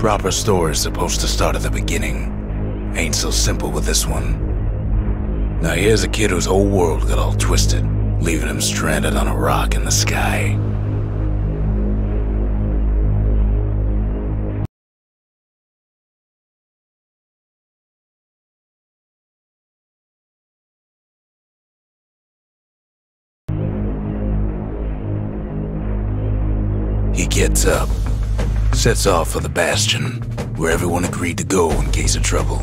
Proper story's supposed to start at the beginning. Ain't so simple with this one. Now here's a kid whose whole world got all twisted, leaving him stranded on a rock in the sky. He gets up, sets off for the Bastion, where everyone agreed to go in case of trouble.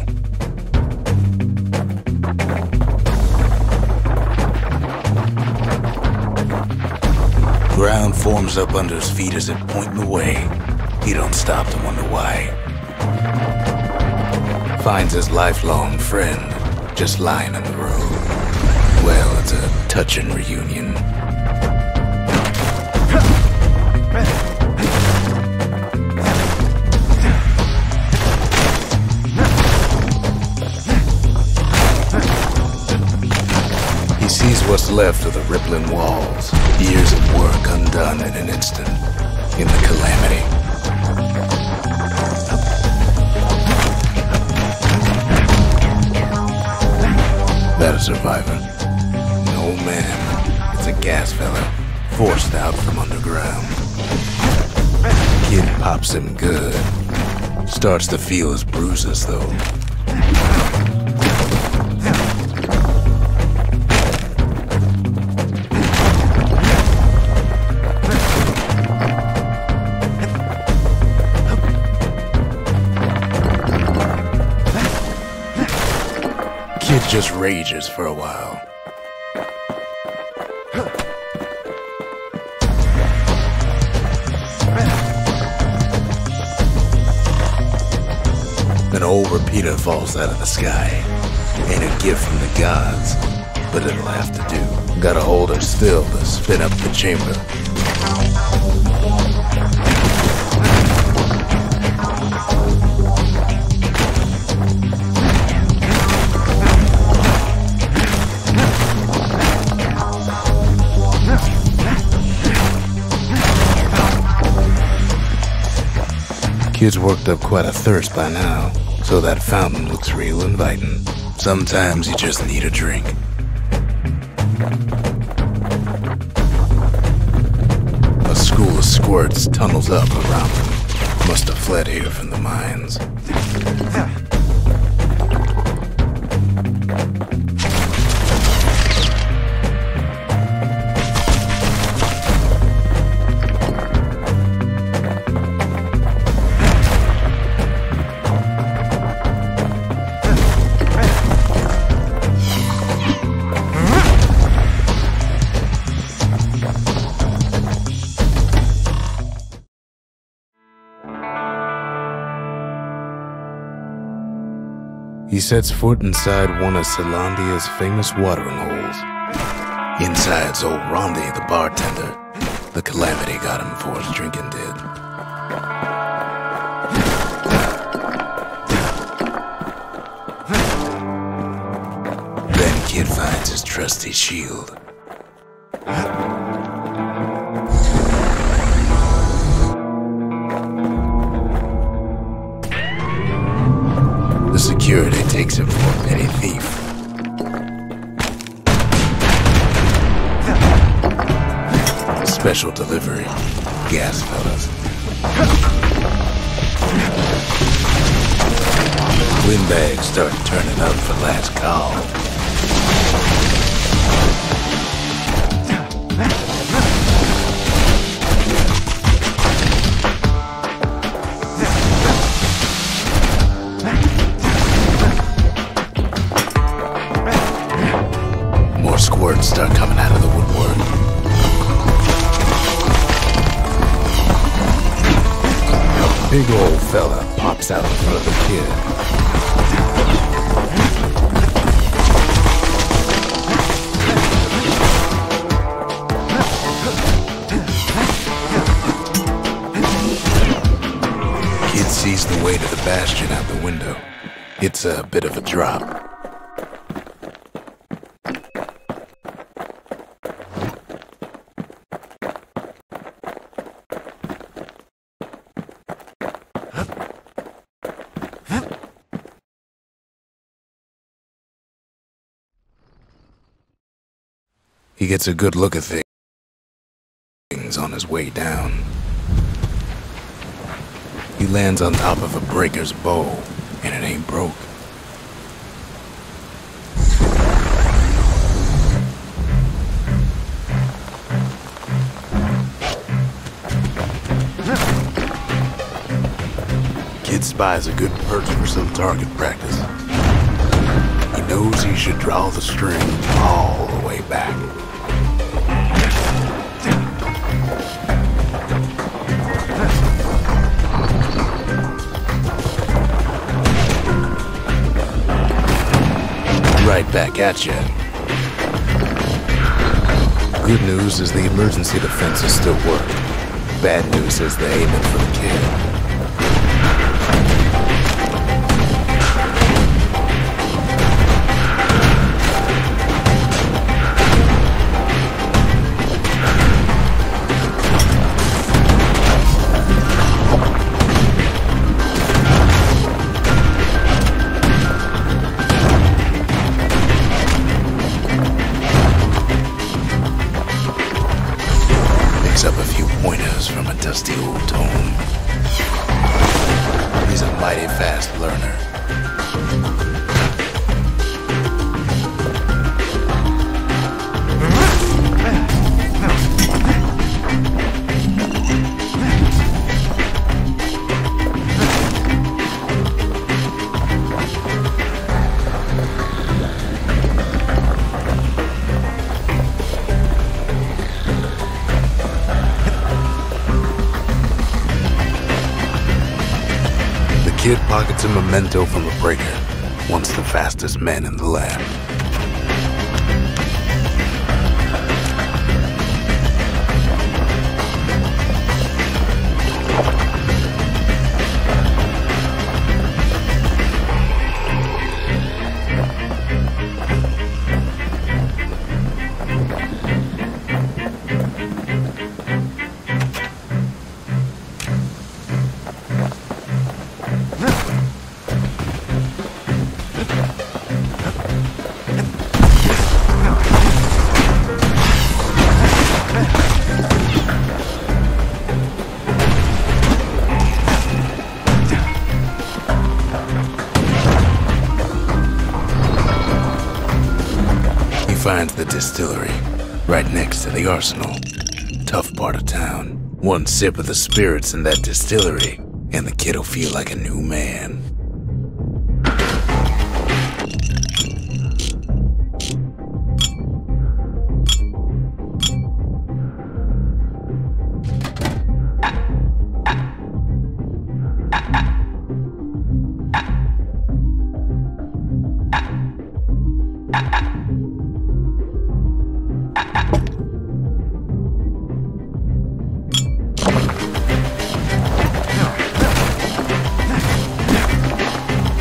Ground forms up under his feet as it pointing the way. He don't stop to wonder why. Finds his lifelong friend just lying in the road. Well, it's a touching reunion. He sees what's left of the rippling walls, years of work undone in an instant, in the calamity. That a survivor? No, man. It's a gas fella, forced out from underground. Kid pops him good. Starts to feel his bruises, though. Kid just rages for a while. An old repeater falls out of the sky. Ain't a gift from the gods, but it'll have to do. Gotta hold her still to spin up the chamber. Kid's worked up quite a thirst by now, so that fountain looks real inviting. Sometimes you just need a drink. A school of squirts tunnels up around them. Must have fled here from the mines. He sets foot inside one of Celandia's famous watering holes. Inside's old Rondi, the bartender. The calamity got him before his drinking did. Then Kid finds his trusty shield. The security takes him for a petty thief. Special delivery. Gas fellas. Windbags start turning up for last call. Squirts start coming out of the woodwork. A big old fella pops out in front of the kid. Kid sees the way to the Bastion out the window. It's a bit of a drop. He gets a good look at things on his way down. He lands on top of a breaker's bow, and it ain't broke. Kid spies a good perch for some target practice. He knows he should draw the string all the way back. Right back at you. Good news is the emergency defenses still work. Bad news is they're aiming for the kid. Up a few pointers from a dusty old tome. He's a mighty fast learner. Kid pockets a memento from a breaker, once the fastest man in the lab. Finds the distillery, right next to the arsenal. Tough part of town. One sip of the spirits in that distillery, and the kid'll feel like a new man.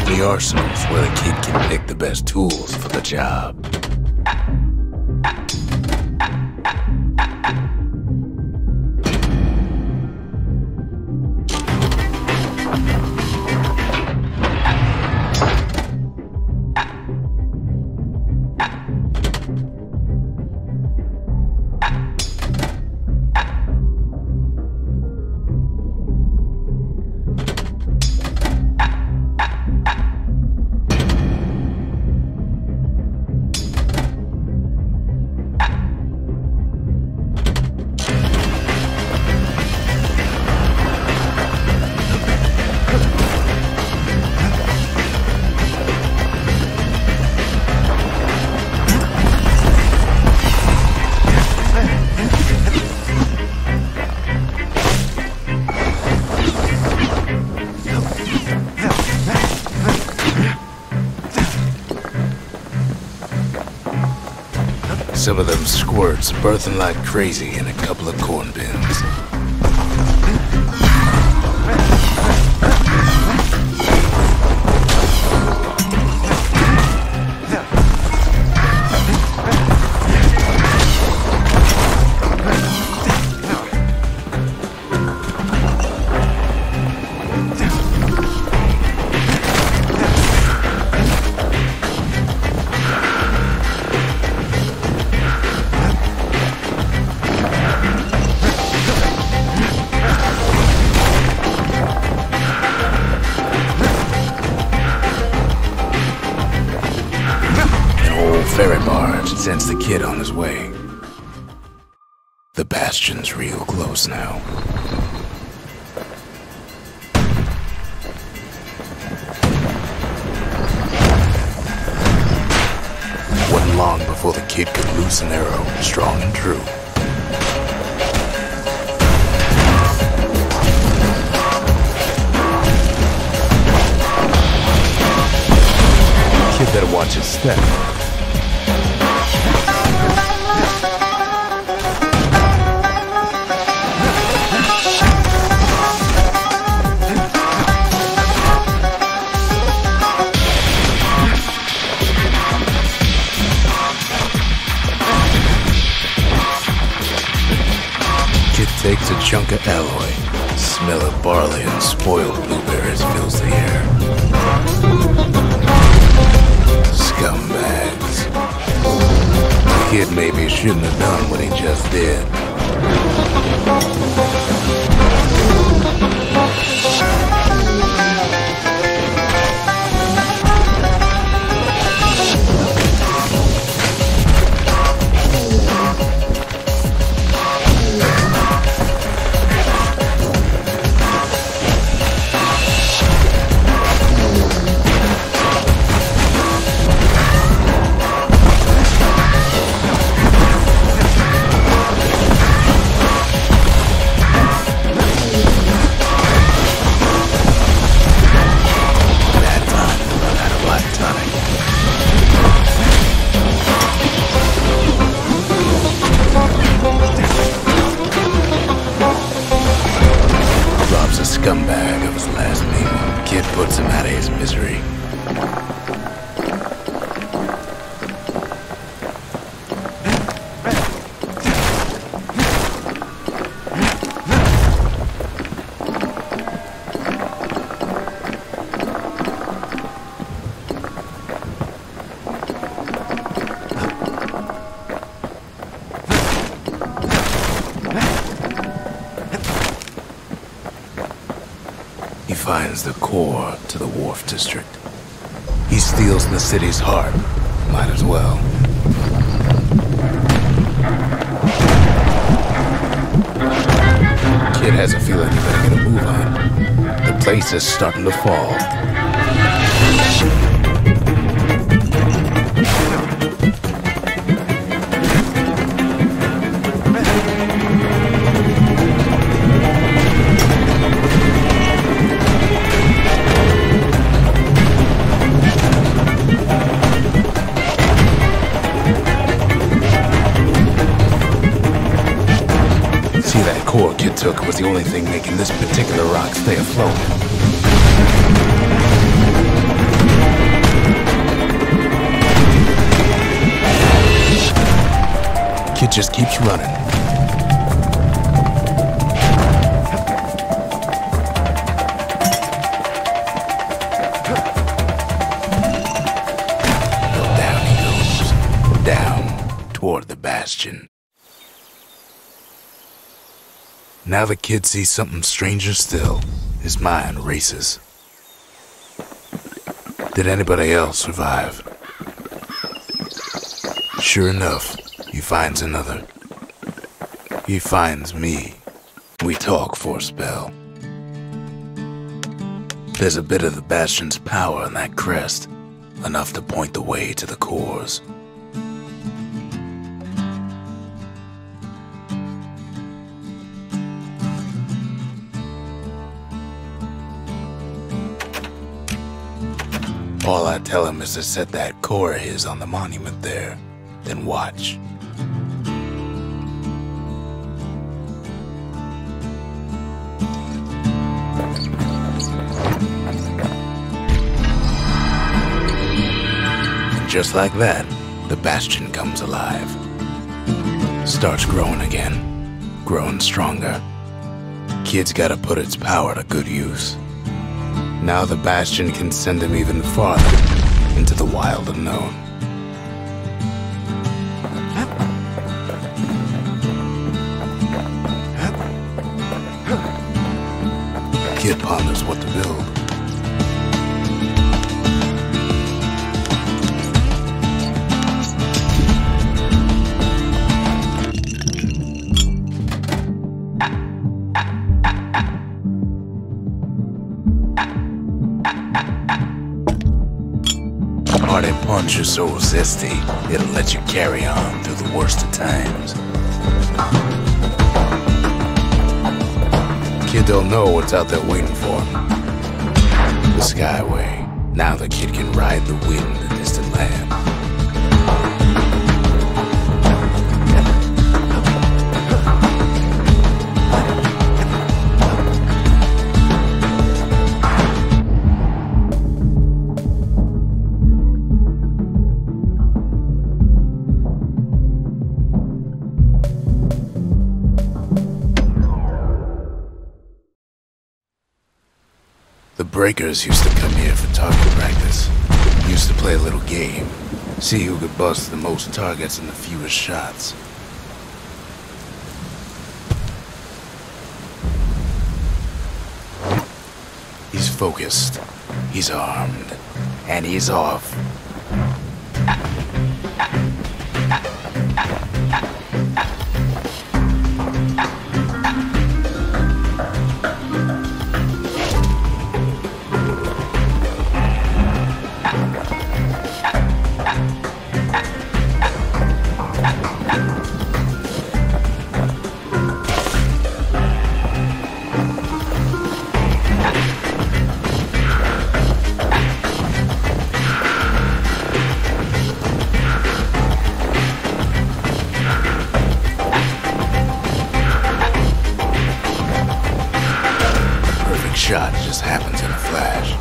The arsenal's where the kid can pick the best tools for the job. Some of them squirts birthing like crazy in a couple of corn bins. sends the kid on his way. The Bastion's real close now. Wasn't long before the kid could loose an arrow, strong and true. Kid better watch his step. Kid takes a chunk of alloy. Smell of barley and spoiled blueberries fills the air. Scumbags. The kid maybe shouldn't have done what he just did. Scumbag of his last meal. Kid puts him out of his misery. He finds the core to the wharf district. He steals the city's heart. Might as well. Kid has a feeling he better get a move on. The place is starting to fall. That core Kid took was the only thing making this particular rock stay afloat. Kid just keeps running. Down he goes. Down toward the Bastion. Now the kid sees something stranger still. His mind races. Did anybody else survive? Sure enough, he finds another. He finds me. We talk for a spell. There's a bit of the Bastion's power in that crest, enough to point the way to the cores. All I tell him is to set that core of his on the monument there, then watch. And just like that, the Bastion comes alive. Starts growing again, growing stronger. Kid's gotta put its power to good use. Now the Bastion can send him even farther into the wild unknown. Kid ponders what to build. Once your soul's zesty, it'll let you carry on through the worst of times. Kid don't know what's out there waiting for him. The Skyway. Now the kid can ride the wind in distant lands. The breakers used to come here for target practice. Used to play a little game. See who could bust the most targets and the fewest shots. He's focused. He's armed. And he's off. Shot just happens in a flash.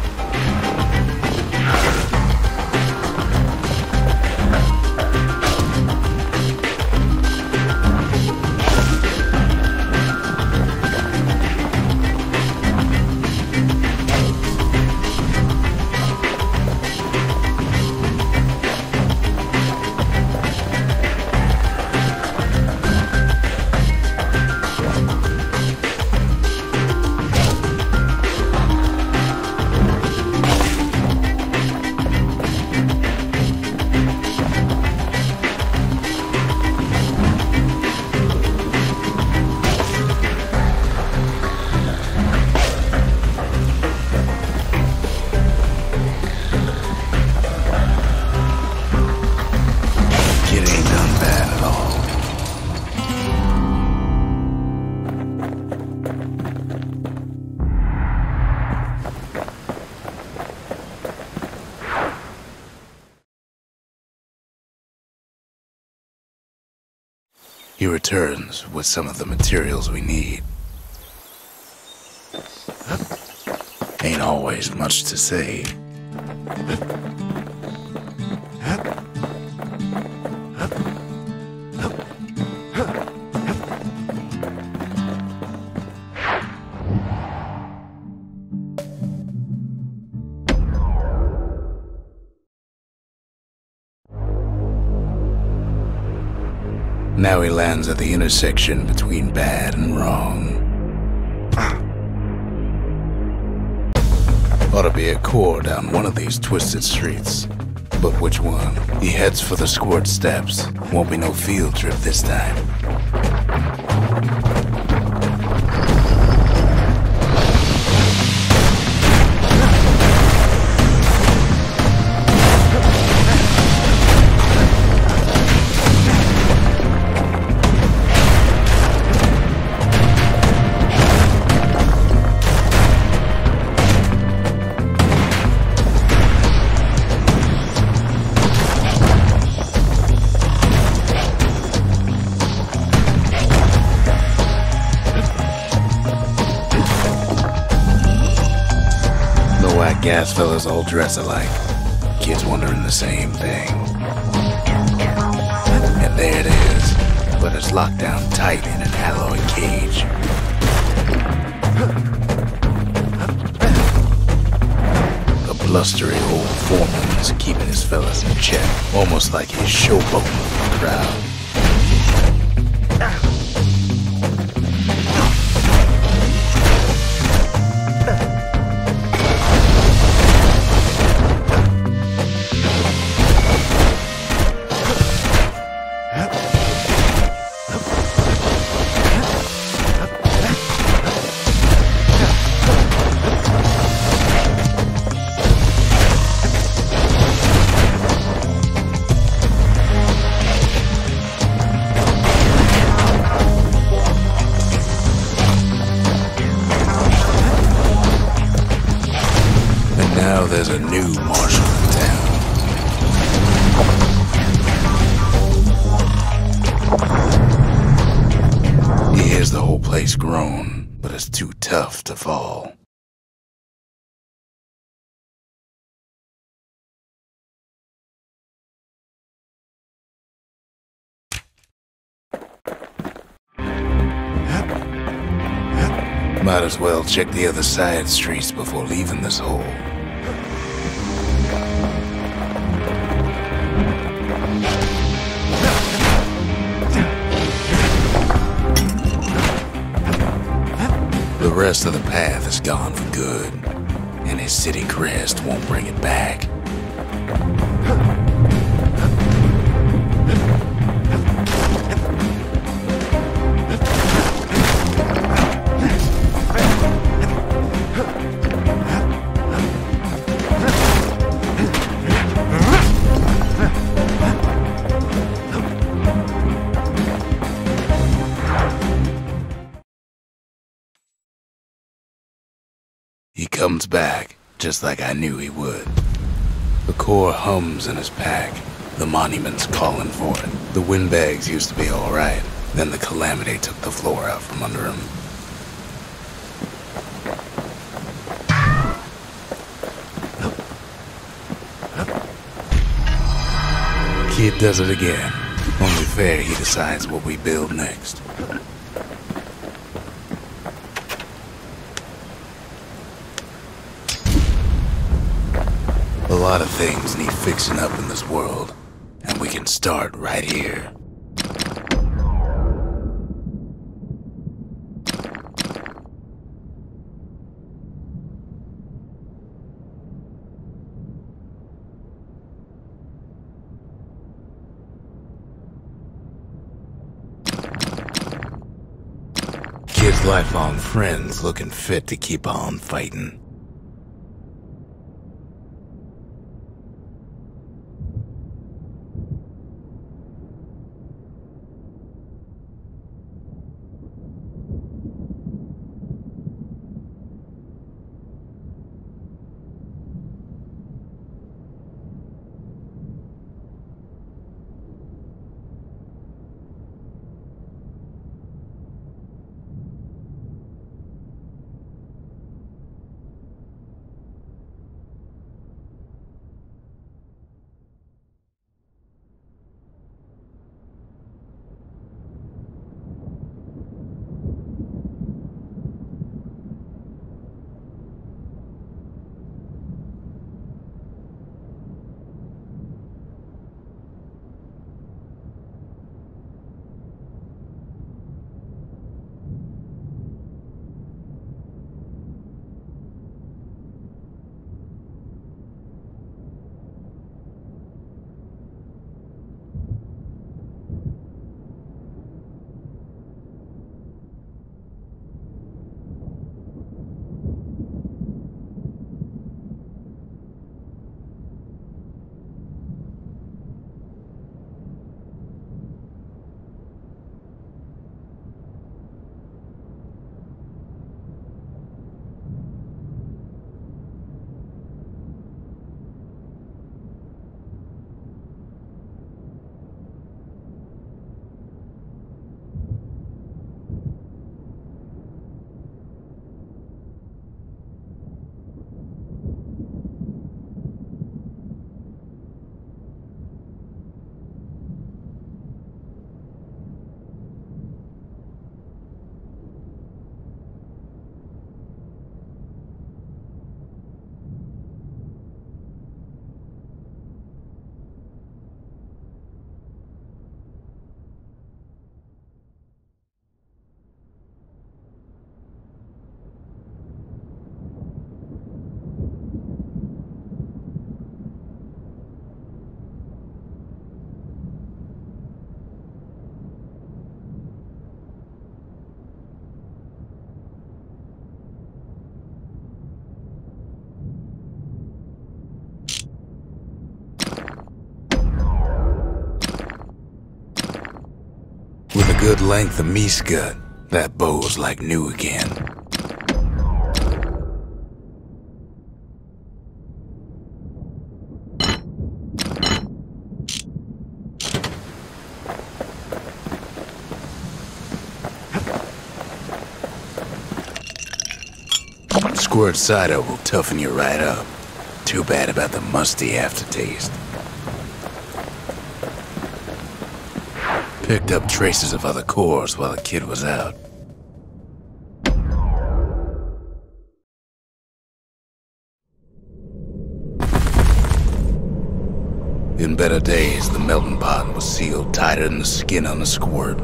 He returns with some of the materials we need. Ain't always much to say. Now he lands at the intersection between bad and wrong. Ought to be a core down one of these twisted streets. But which one? He heads for the squirt steps. Won't be no field trip this time. Gas fellas all dress alike. Kids wondering the same thing. And there it is, but it's locked down tight in an alloy cage. A blustery old foreman is keeping his fellas in check, almost like he's showboating the crowd. there's a new marshal in town. He hears the whole place groan, but it's too tough to fall. Might as well check the other side streets before leaving this hole. The rest of the path is gone for good, and his city crest won't bring it back. He comes back, just like I knew he would. The core hums in his pack. The monument's calling for it. The windbags used to be alright. Then the calamity took the floor out from under him. Kid does it again. Only fair he decides what we build next. A lot of things need fixing up in this world, and we can start right here. Kid's lifelong friends looking fit to keep on fighting. With a good length of meat gut, that bow's like new again. squirt cider will toughen you right up. Too bad about the musty aftertaste. Picked up traces of other cores while the kid was out. In better days, the melting pot was sealed tighter than the skin on the squirt.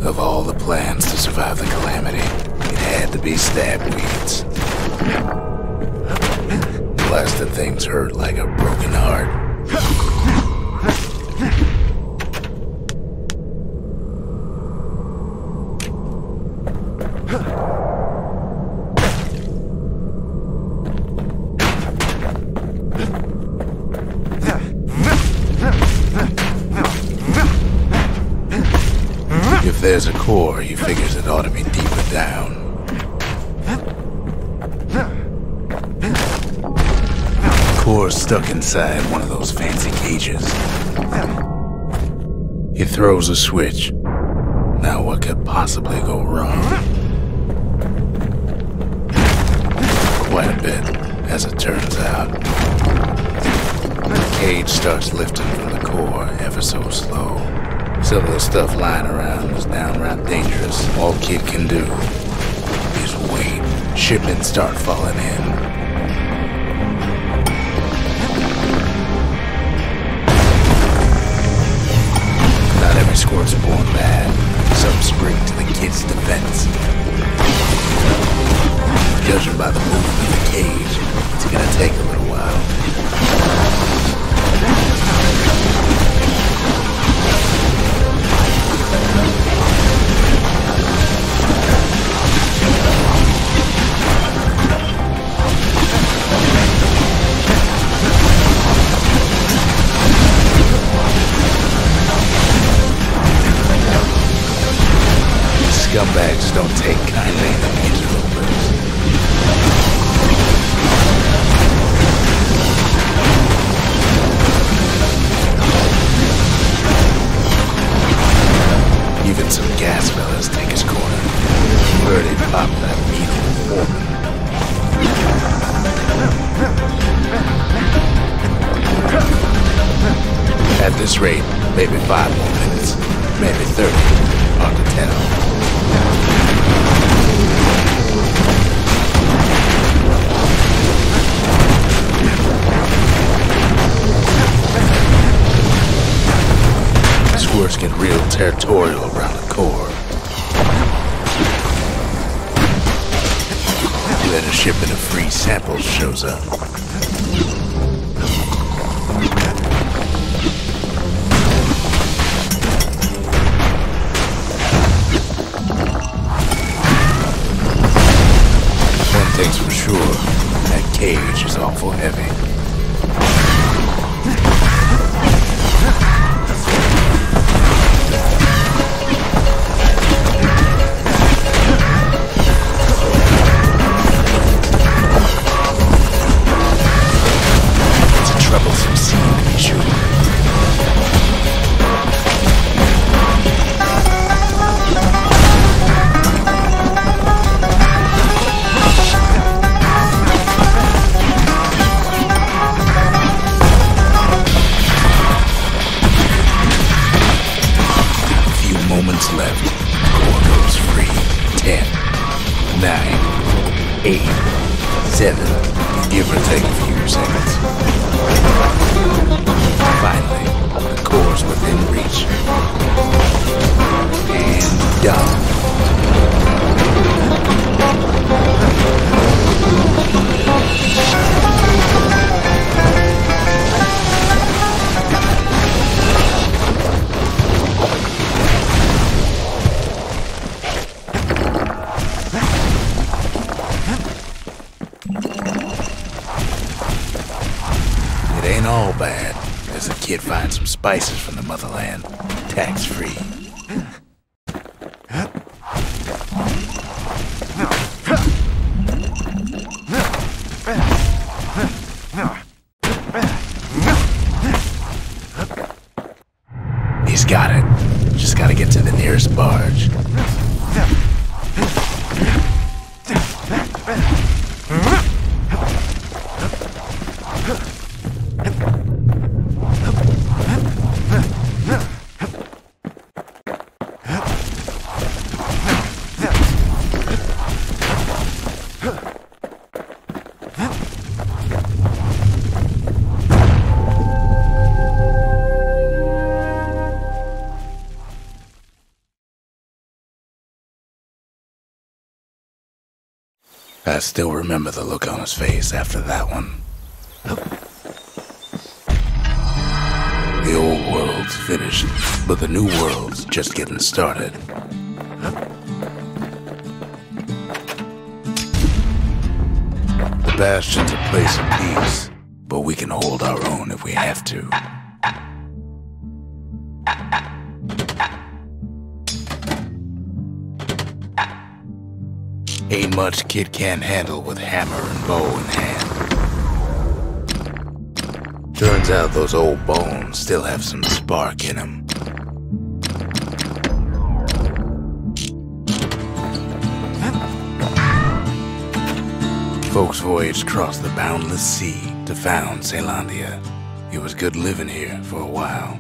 Of all the plans to survive the calamity, it had to be stab weeds. Blasted things hurt like a broken heart. If there's a core, he figures it ought to be deeper down. The core's stuck inside one of those fancy cages. He throws a switch. Now what could possibly go wrong? Quite a bit, as it turns out. The cage starts lifting from the core ever so slow. Some of the stuff lying around is downright dangerous. All kid can do is wait. Shipments start falling in. Not every squirt's born bad. Some spring to the kid's defense. Judging by the movement of the cage, it's gonna take a little while. Scumbags don't take kindly to interlopers. Even some gas fellas take his corner. Heard he popped that meat woman. At this rate, maybe 5 more minutes, maybe 30. Hard to tell. Squirts get real territorial around the core. Then a shipment of free samples shows up. One thing's for sure, that cage is awful heavy. Moments left. Core goes free. 10, 9, 8, 7. Give or take a few seconds. Finally, the core's within reach. And done. It ain't all bad, as the kid finds some spices from the motherland, tax-free. I still remember the look on his face after that one. The old world's finished, but the new world's just getting started. The Bastion's a place of peace, but we can hold our own if we have to. Ain't much kid can't handle with hammer and bow in hand. Turns out those old bones still have some spark in them. Folks voyaged across the boundless sea to found Caelondia. It was good living here for a while.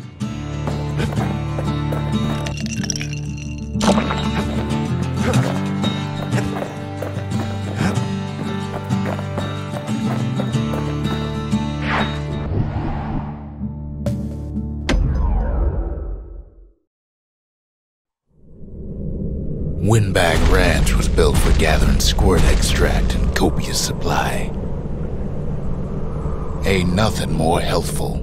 Windbag Ranch was built for gathering squirt extract in copious supply. Ain't nothing more healthful.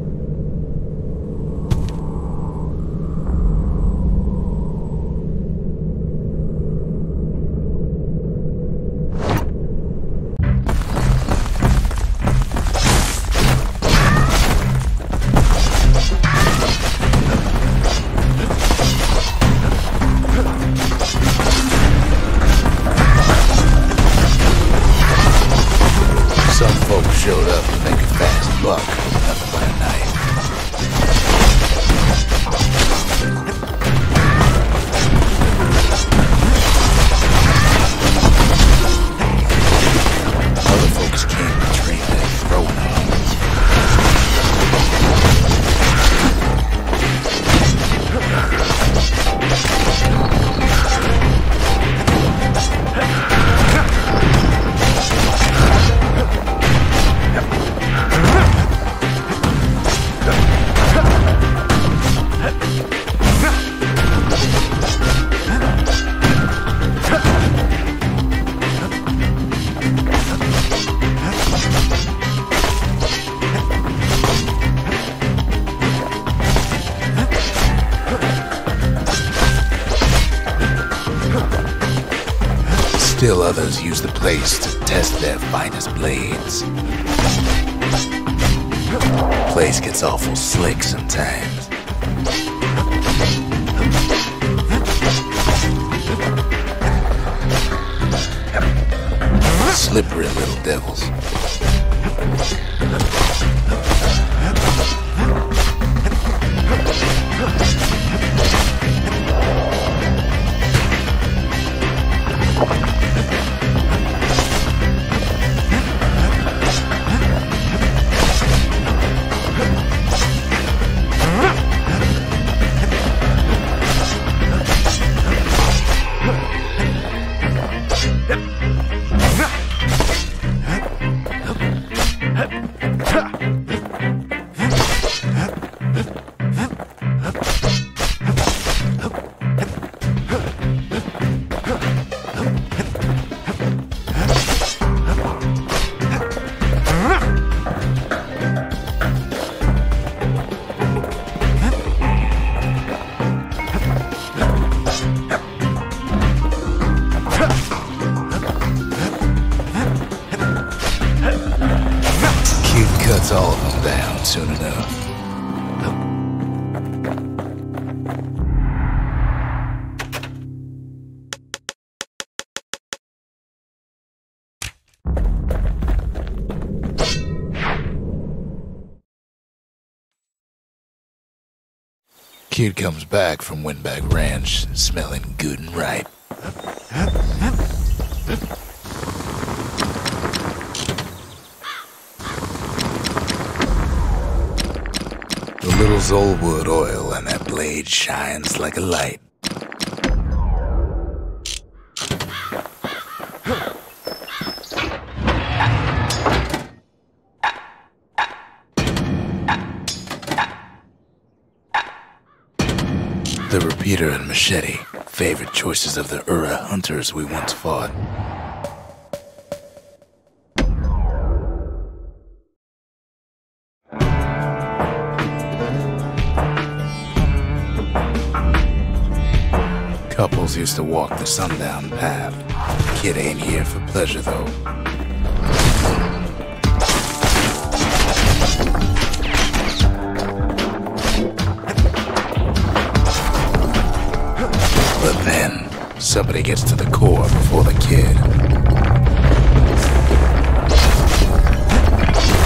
Showed up to make a fast buck, nothing but a knife. Other folks came to train their throwing arms. Still others use the place to test their finest blades. Place gets awful slick sometimes. Slippery little devils. Cuts all of them down soon enough. Kid comes back from Windbag Ranch smelling good and ripe. The little Zolwood oil and that blade shines like a light. The repeater and machete, favorite choices of the Ura hunters we once fought. Couples used to walk the sundown path. Kid ain't here for pleasure, though. But then, somebody gets to the core before the kid.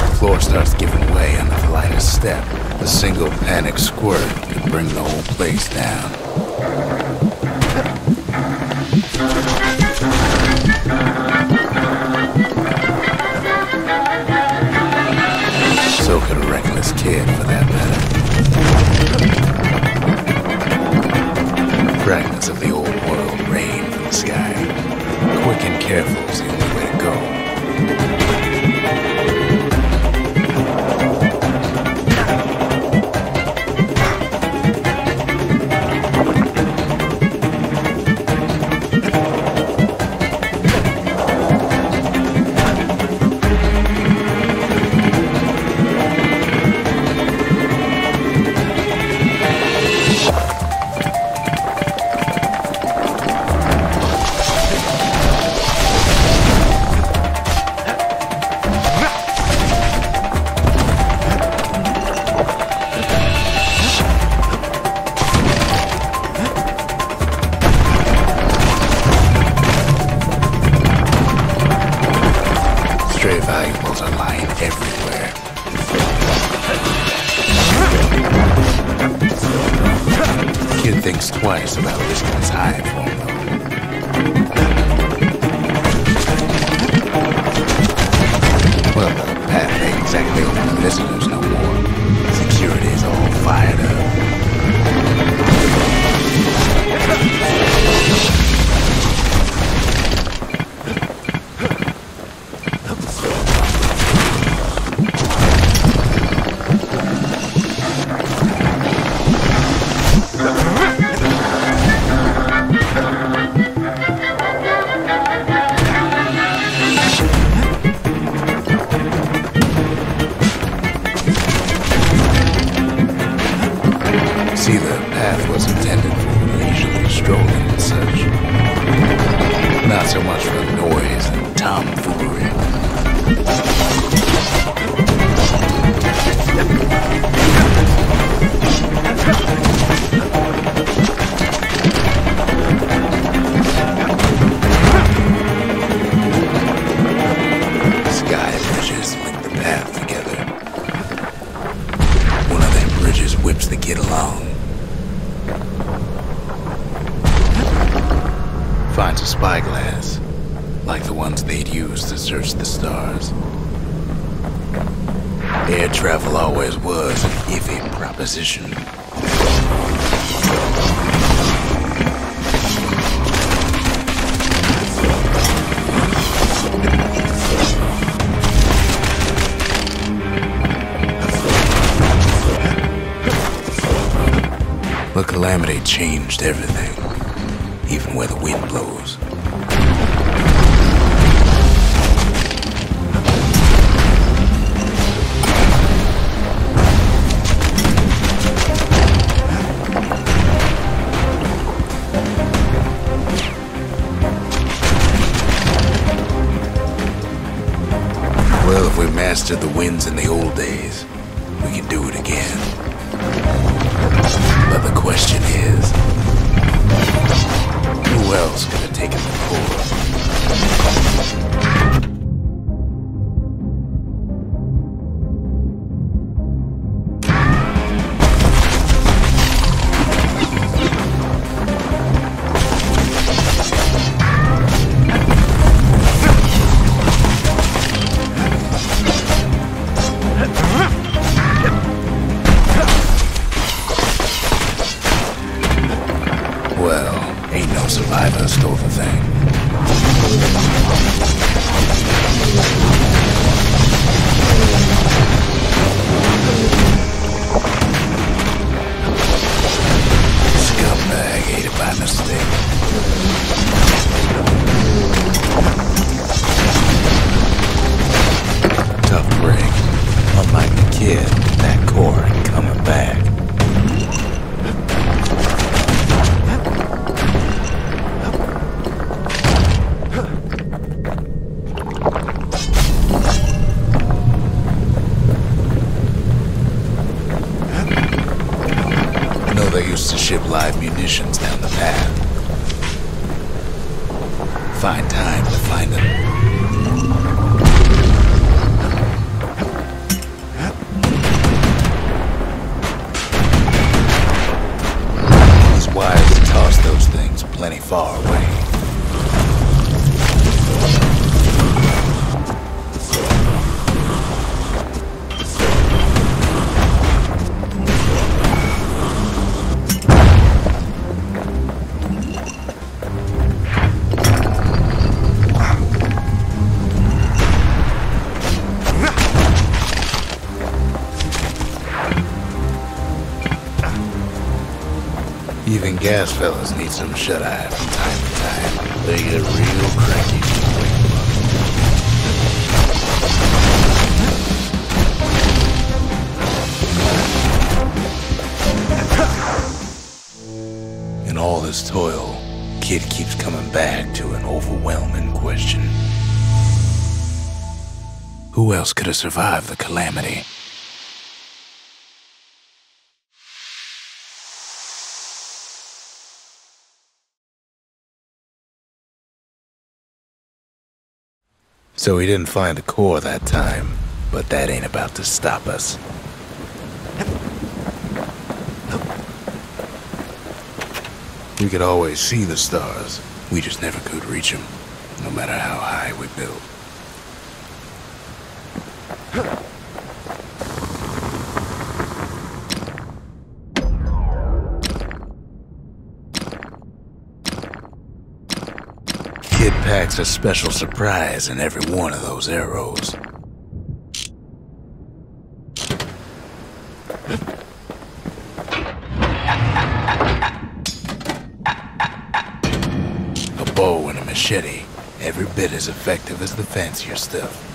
The floor starts giving way under the lightest step. A single panic squirt could bring the whole place down. So could a reckless kid, for that matter. Fragments of the old world rain from the sky. Quick and careful is the only way to go. Stray valuables are lying everywhere. Kid thinks twice about risking his hide for him, though. Well, the path ain't exactly open to visitors no more. Security's all fired up. See, the path was intended for leisurely strolling and such. Not so much for noise and tomfoolery. Sky bridges link the path together. One of them bridges whips the kid along. Finds a spyglass, like the ones they'd use to search the stars. Air travel always was an iffy proposition. The calamity changed everything, even where the wind blows. Well, if we mastered the winds in the old days, we can do it again. But the question is, who else could have taken the core? Well, ain't no survivor stole the thing. competitions down the path. Find time to find them. It's wise to toss those things plenty far away. Even gas fellas need some shut-eye from time to time. They get real cranky. In all this toil, Kid keeps coming back to an overwhelming question. Who else could have survived the calamity? So he didn't find a core that time, but that ain't about to stop us. We could always see the stars, we just never could reach them, no matter how high we built. Kid packs a special surprise in every one of those arrows. A bow and a machete, every bit as effective as the fancier stuff.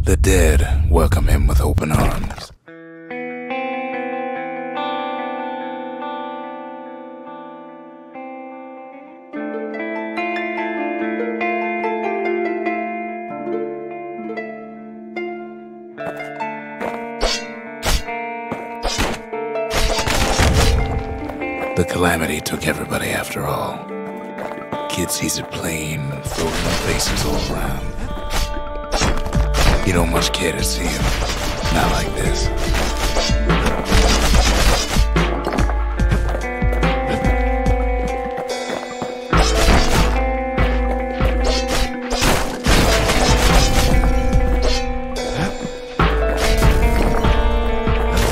The dead welcome him with open arms. The calamity took everybody after all. Kid sees it plain, floating faces all around. You don't much care to see him. Not like this.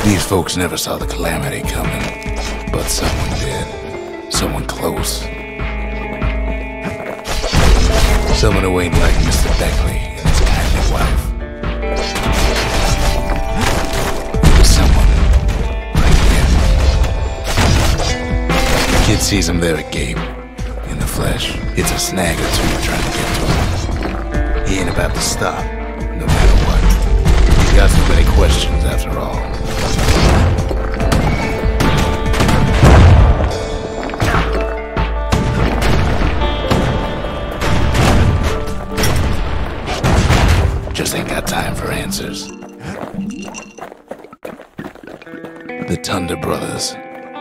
These folks never saw the calamity coming, but someone did. Someone close. Someone who ain't like Mr. Beckley and his kindly wife. Kid sees him there at Gabe, in the flesh. It's a snag or two trying to get to him. He ain't about to stop, no matter what. He's got so many questions after all. Just ain't got time for answers. The Thunder brothers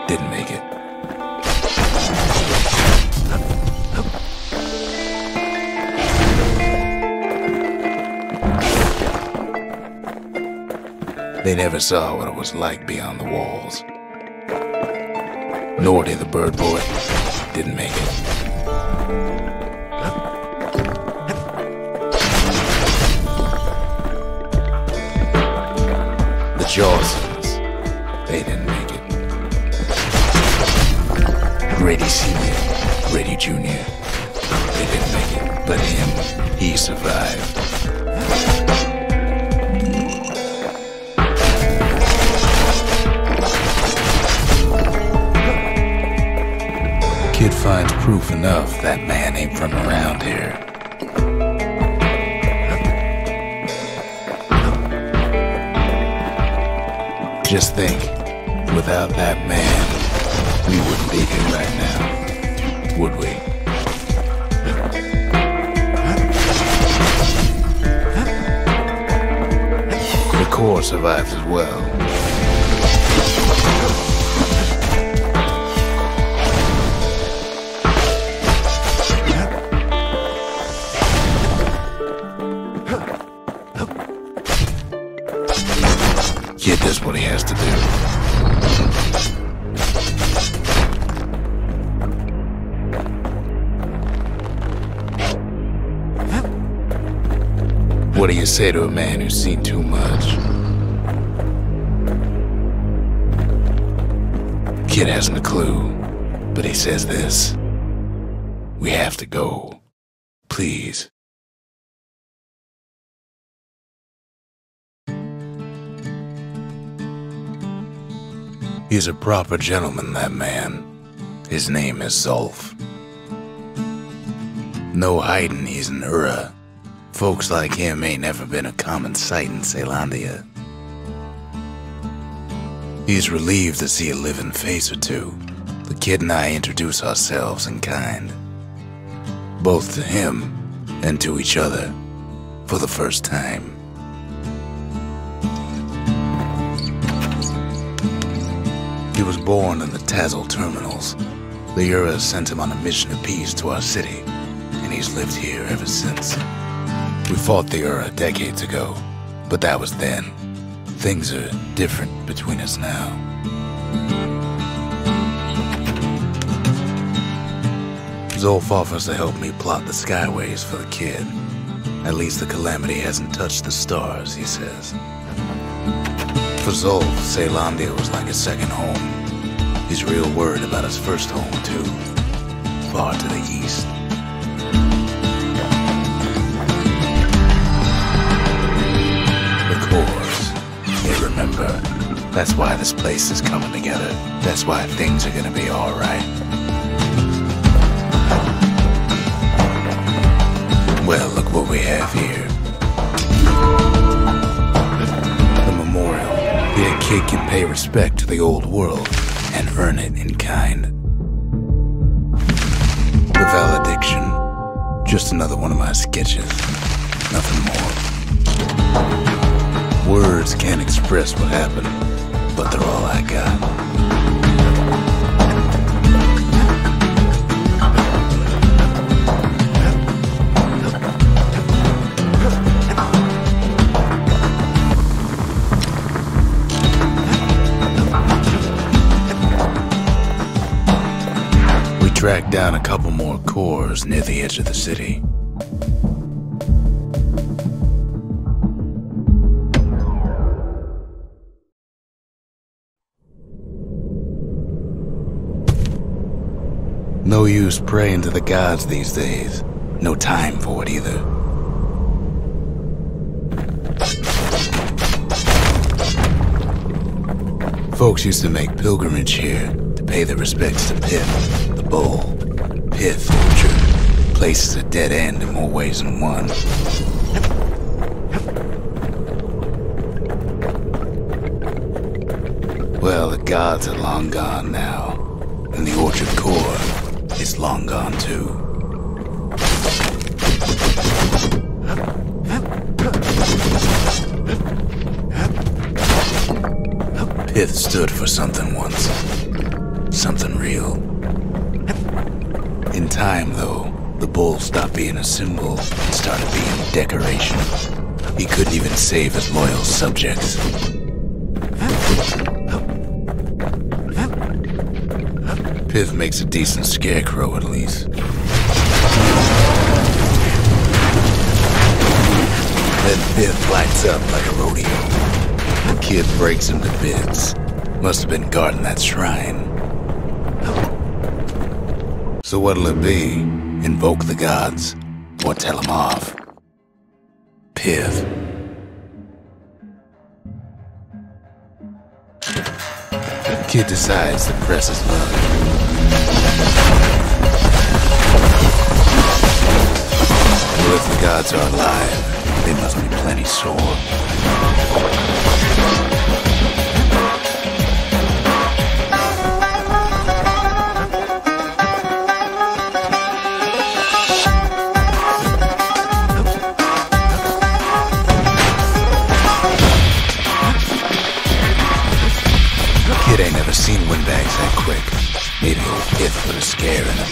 didn't make it. They never saw what it was like beyond the walls. Nor did the bird boy. Didn't make it. The Jawsons. They didn't make it. Grady Sr., Grady Jr. They didn't make it. But him, he survived. finds proof enough that man ain't from around here. Just think, without that man, we wouldn't be here right now, would we? The core survives as well. Kid does what he has to do. What do you say to a man who's seen too much? Kid hasn't a clue, but he says this. We have to go. Please. He's a proper gentleman, that man. His name is Zulf. No hiding he's an Ura. Folks like him ain't never been a common sight in Caelondia. He's relieved to see a living face or two. The kid and I introduce ourselves in kind. Both to him and to each other for the first time. He was born in the Tazal terminals. The Ura sent him on a mission of peace to our city, and he's lived here ever since. We fought the Ura decades ago, but that was then. Things are different between us now. Zulf offers to help me plot the skyways for the kid. At least the calamity hasn't touched the stars, he says. For Zulf, Caelondia was like a second home. He's real worried about his first home, too. Far to the east. The cores. You remember. That's why this place is coming together. That's why things are gonna be alright. Well, look what we have here. The memorial. Here a kid can pay respect to the old world and earn it in kind. The valediction. Just another one of my sketches. Nothing more. Words can't express what happened, but they're all I got. Tracked down a couple more cores near the edge of the city. No use praying to the gods these days. No time for it either. Folks used to make pilgrimage here to pay their respects to Pith, the bull. Pith Orchard. Place is a dead end in more ways than one. Well, the gods are long gone now, and the Orchard core is long gone too. Pith stood for something once. Something real. In time, though, the bull stopped being a symbol and started being decoration. He couldn't even save his loyal subjects. Pith makes a decent scarecrow, at least. Then Pith lights up like a rodeo. The kid breaks him to bits. Must have been guarding that shrine. So what'll it be? Invoke the gods? Or tell them off? Pith. The kid decides to press his luck. Well, if the gods are alive, they must be plenty sore. Kid ain't never seen windbags that quick. Maybe old Pith put a scare in him.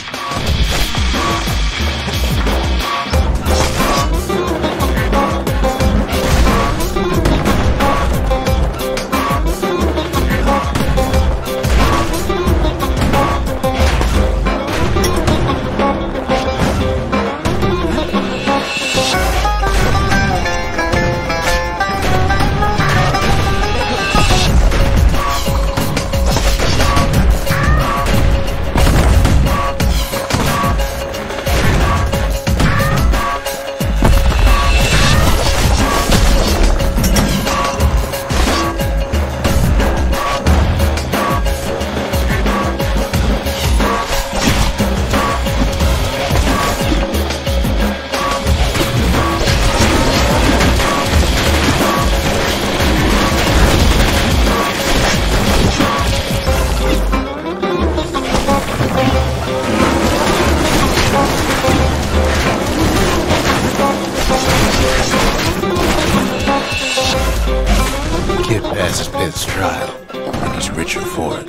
Kid passes Pith's trial, and he's richer for it.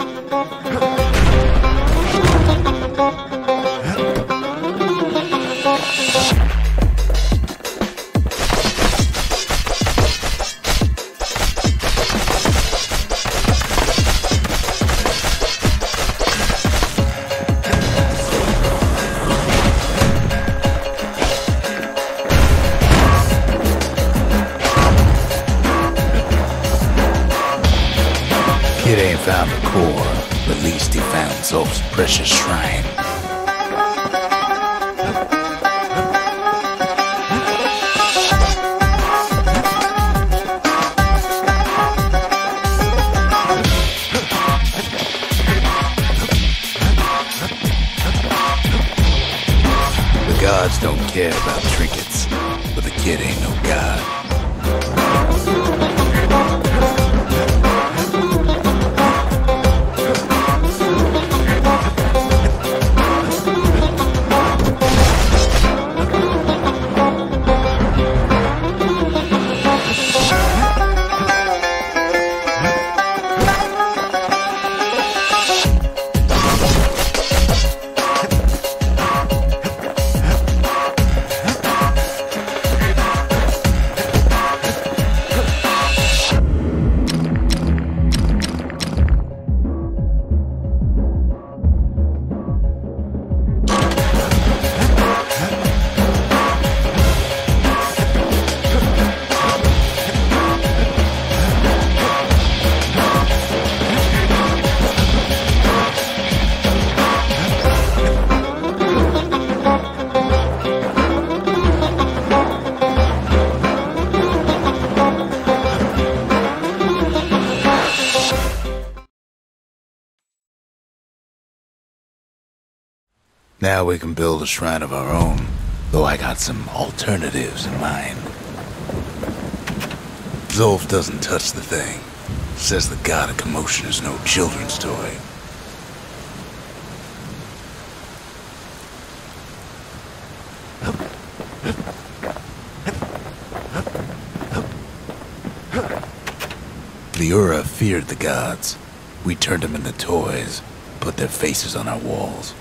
Kid ain't found the core, but at least he found Zulf's precious shrine. The gods don't care about trinkets, but the kid ain't no god. Now we can build a shrine of our own, though I got some alternatives in mind. Zulf doesn't touch the thing. Says the god of commotion is no children's toy. Liura feared the gods. We turned them into toys, put their faces on our walls.